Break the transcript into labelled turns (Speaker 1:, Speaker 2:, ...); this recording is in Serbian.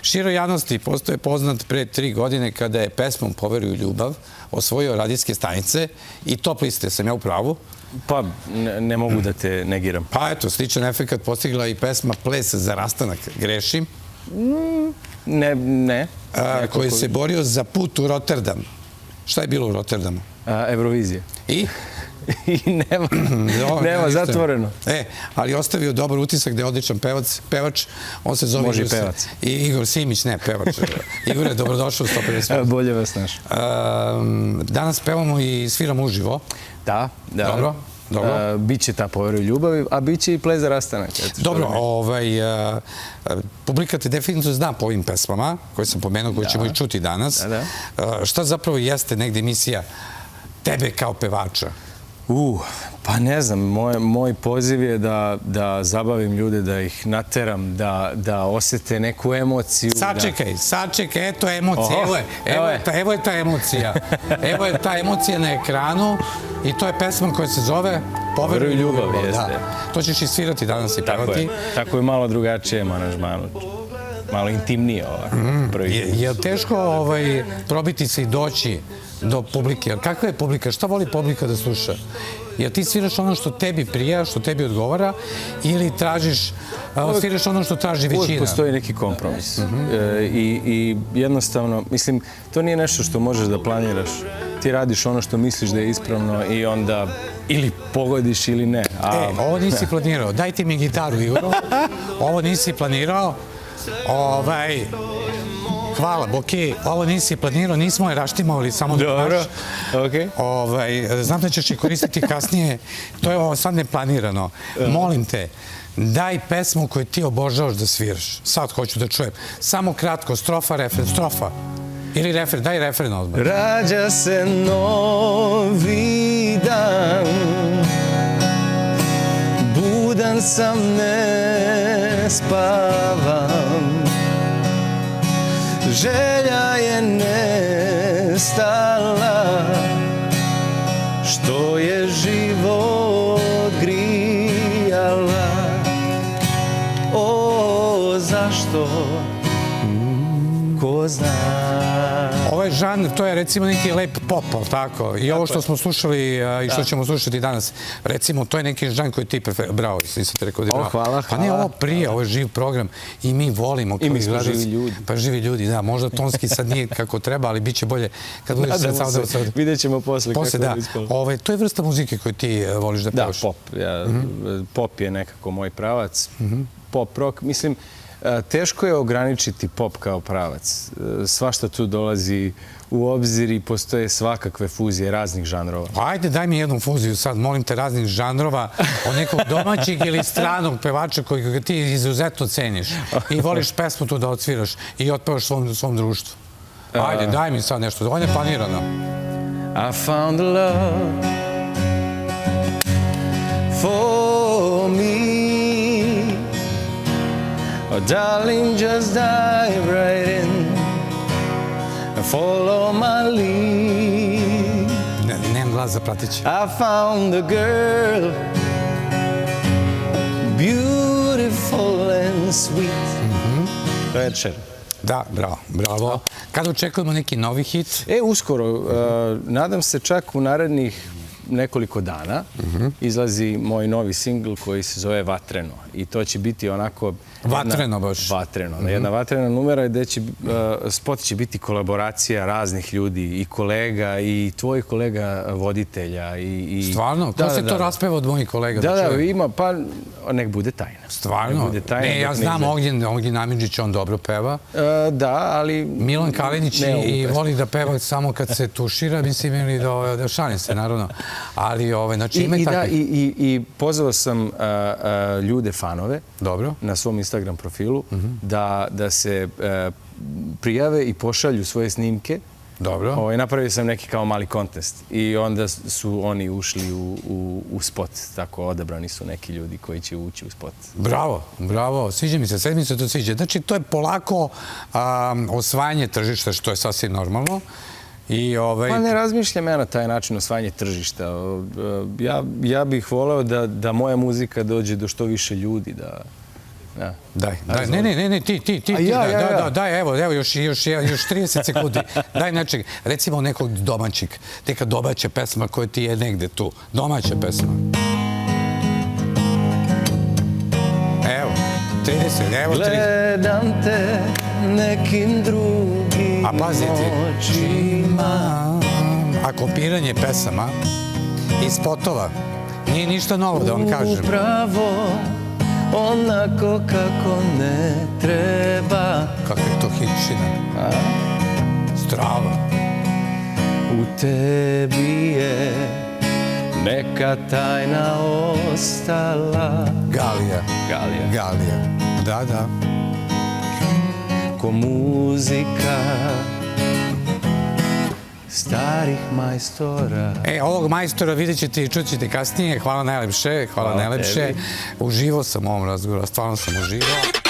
Speaker 1: Široj javnosti postoje poznat pre 3 godine kada je pesmom Poveruj u ljubav osvojio radijske stanice i top liste, sam ja u pravu?
Speaker 2: Pa, ne mogu da te negiram.
Speaker 1: Pa eto, sličan efekt postigla i pesma Ples za rastanak. Grešim?
Speaker 2: Ne.
Speaker 1: Koji se borio za put u Rotterdam. Šta je bilo u Rotterdamu?
Speaker 2: Eurovizija.
Speaker 1: I?
Speaker 2: I nema, zatvoreno.
Speaker 1: Ali ostavio dobar utisak da je odličan pevač. On se zove
Speaker 2: Može i pevac.
Speaker 1: Igor Simić, ne pevač. Igor je dobrodošao u 150.
Speaker 2: Bolje vas naš.
Speaker 1: Danas pevamo i sviramo uživo.
Speaker 2: Da.
Speaker 1: Dobro.
Speaker 2: Biće ta Poveruj ljubavi, a biće i Ples za rastanak.
Speaker 1: Dobro, publika te definitivno zna po ovim pesmama koje sam pomenuo, koje ćemo i čuti danas. Šta zapravo jeste negde emisija tebe kao pevača?
Speaker 2: Pa ne znam, moj poziv je da zabavim ljude, da ih nateram, da osete neku emociju.
Speaker 1: Sačekaj, eto emocija, evo je ta emocija. Evo je ta emocija na ekranu i to je pesma koja se zove Poveruj u ljubav. To ćeš i svirati danas i pevati.
Speaker 2: Tako je malo drugačije aranžman, malo intimnije ovako.
Speaker 1: Je li teško probiti se i doći do publike? Kakva je publika? Šta voli publika da sluša? Jer ti sviraš ono što tebi prija, što tebi odgovara, ili sviraš ono što traži većina?
Speaker 2: Uvijek postoji neki kompromis. I jednostavno, mislim, to nije nešto što možeš da planiraš. Ti radiš ono što misliš da je ispravno i onda ili pogodiš ili ne.
Speaker 1: Ovo nisi planirao. Daj ti mi gitaru, Igor. Ovo nisi planirao. Hvala, Boki. Ovo nisi planirao, nismo je raštimovali, samo da znaš. Znam da ćeš je koristiti kasnije. To je ovo sad neplanirano. Molim te, daj pesmu koju ti obožavaš da sviraš. Sad hoću da čujem. Samo kratko, strofa, refren, strofa. Ili refren, daj refren odmah.
Speaker 2: Rađa se novi dan, budan sam, ne spavam, želja je nestala, što je život grijala. Zašto? Ko zna?
Speaker 1: Ovo je žanr, to je recimo neki lep pop, ali tako? I ovo što smo slušali i što ćemo slušati danas, recimo, to je neki žanr koji ti preferiraš. Bravo, nisam te rekao da je bravo.
Speaker 2: Hvala.
Speaker 1: Pa ne, ovo prije, ovo je živ program i mi volimo.
Speaker 2: I mi smo živi ljudi.
Speaker 1: Pa živi ljudi, da. Možda tonski sad nije kako treba, ali bit će bolje kad budeš sad samo da...
Speaker 2: Vidjet ćemo posle kako je ispalo.
Speaker 1: To je vrsta muzike koju ti voliš da pevaš.
Speaker 2: Da, pop. Pop je nekako moj pravac. Pop, rock. Mislim, teško je ograničiti pop kao pravac. Svašta tu dolazi u obzir i postoje svakakve fuzije raznih žanrova.
Speaker 1: Ajde, daj mi jednu fuziju sad, molim te, raznih žanrova od nekog domaćeg ili stranog pevača kojeg ti izuzetno ceniš i voliš pesmu tu da odsviraš i otpevaš svom društvu. Ajde, daj mi sad nešto, ovo je neplanirano.
Speaker 2: I found the love for me. Oh, darling, just dive right in and follow my lead.
Speaker 1: Nemam glas za prateći.
Speaker 2: I found the girl, beautiful and sweet. To je Ed Sheeran.
Speaker 1: Da, bravo. Kada očekujemo neki novi hit?
Speaker 2: Uskoro. Nadam se čak u narednih nekoliko dana izlazi moj novi singl koji se zove Vatreno. I to će biti onako...
Speaker 1: Vatreno baš?
Speaker 2: Vatreno. Jedna vatrena numera gde će spot će biti kolaboracija raznih ljudi i kolega i tvojih kolega voditelja.
Speaker 1: Stvarno? Ko se to raspeva od mojih kolega?
Speaker 2: Da, ima, pa nek bude tajna.
Speaker 1: Stvarno? Ne, ja znam Ognjen Amidžić, on dobro peva.
Speaker 2: Da, ali...
Speaker 1: Milan Kalinić i voli da peva samo kad se tušira, mislim, ili da šalim se, naravno. Ali, znači, ima i takve.
Speaker 2: I pozvao sam ljude, fanove, na svom Instagram profilu, da se prijave i pošalju svoje snimke.
Speaker 1: Dobro.
Speaker 2: Napravio sam neki kao mali kontest i onda su oni ušli u spot. Tako odabrani su neki ljudi koji će ući u spot.
Speaker 1: Bravo. Sviđa mi se, sve mi se to sviđa. Znači, to je polako osvajanje tržišta, što je sasvim normalno.
Speaker 2: Pa ne razmišljam ja na taj način osvajanje tržišta. Ja bih voleo da moja muzika dođe do što više ljudi,
Speaker 1: Daj. Ne, ti. Daj, evo, još 30 sekundi. Daj nečeg, recimo nekog domaćeg, neka domaća pesma koja ti je negde tu. Domaća pesma. Evo, 30, evo 30.
Speaker 2: Gledam te nekim drugim očima.
Speaker 1: A kopiranje pesama i spotova nije ništa novo, da vam kažem.
Speaker 2: Upravo onako kako ne treba.
Speaker 1: Kako je to hitčina. Strava.
Speaker 2: U tebi je neka tajna ostala.
Speaker 1: Galija. Da.
Speaker 2: Ko muzika starih majstora.
Speaker 1: Ovog majstora vidjet ćete i čut ćete kasnije. Hvala najlepše. Uživo sam u ovom razgovoru. Stvarno sam uživao.